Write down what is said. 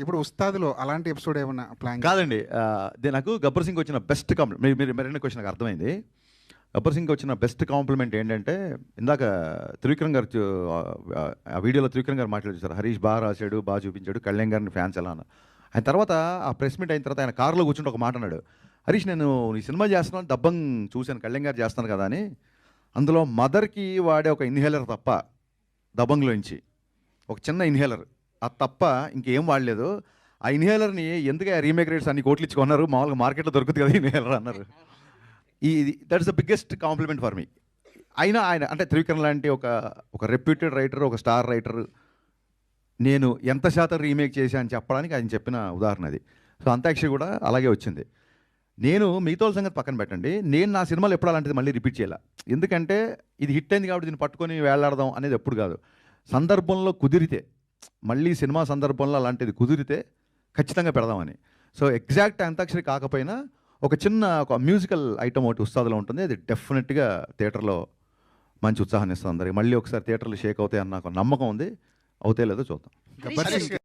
ఇప్పుడు ఉస్తాద్లో అలాంటి ఎపిసోడ్ ఏమన్నా ప్లాన్ కాదండి. నాకు గబ్బర్ సింగ్ వచ్చిన బెస్ట్ కాంప్లిమెంట్, మీరు మరిన్న క్వశ్చన్ నాకు అర్థమైంది. గబ్బర్ సింగ్ వచ్చిన బెస్ట్ కాంప్లిమెంట్ ఏంటంటే, ఇందాక త్రివిక్రమ్ గారు ఆ వీడియోలో త్రివిక్రమ్ గారు మాట్లాడారు, హరీష్ బాగా రాశాడు, బాగా చూపించాడు, కళ్యాణ్ గారిని ఫ్యాన్స్ ఎలా అన్నారు. ఆయన తర్వాత ఆ ప్రెస్ మీట్ అయిన తర్వాత ఆయన కారులో కూర్చుంటే ఒక మాట అన్నాడు, హరీష్ నేను ఈ సినిమా చేస్తున్నాను, డబ్బంగ్ చూశాను, కళ్యాణ్ గారు చేస్తాను కదా అని. అందులో మదర్కి వాడే ఒక ఇన్హేలర్ తప్ప దబంగ్లోంచి ఒక చిన్న ఇన్హేలర్ అది తప్ప ఇంకేం వాడలేదు. ఆ ఇన్హేలర్ని ఎందుకు రీమేక్ రేట్స్ అన్ని కోట్లు ఇచ్చుకున్నారు, మామూలుగా మార్కెట్లో దొరుకుతుంది కదా ఇన్హేలర్ అన్నారు. That's the biggest compliment for me. అయినా ఆయన అంటే త్రివిక్రమ్ లాంటి ఒక రెప్యూటెడ్ రైటర్, ఒక స్టార్ రైటర్, నేను ఎంత శాతం రీమేక్ చేశా అని చెప్పడానికి ఆయన చెప్పిన ఉదాహరణ అది. సో అంతాక్షరి కూడా అలాగే వచ్చింది. నేను మిగతా సంగతి పక్కన పెట్టండి, నేను నా సినిమాలు ఎప్పుడు అలాంటిది మళ్ళీ రిపీట్ చేయాల. ఎందుకంటే ఇది హిట్ అయింది కాబట్టి దీన్ని పట్టుకొని వేలాడదాం అనేది ఎప్పుడు కాదు. సందర్భంలో కుదిరితే, మళ్ళీ సినిమా సందర్భంలో అలాంటిది కుదిరితే ఖచ్చితంగా పెడదామని. సో ఎగ్జాక్ట్ అంతాక్షరి కాకపోయినా ఒక మ్యూజికల్ ఐటమ్ ఒకటి ఉస్తాదులో ఉంటుంది. అది డెఫినెట్గా థియేటర్లో మంచి ఉత్సాహాన్ని ఇస్తుంది అందరికి. మళ్ళీ ఒకసారి థియేటర్లు షేక్ అవుతాయి అన్న ఒక నమ్మకం ఉంది. అవుతాయి లేదో చూద్దాం. గబ్బర్ సింగ్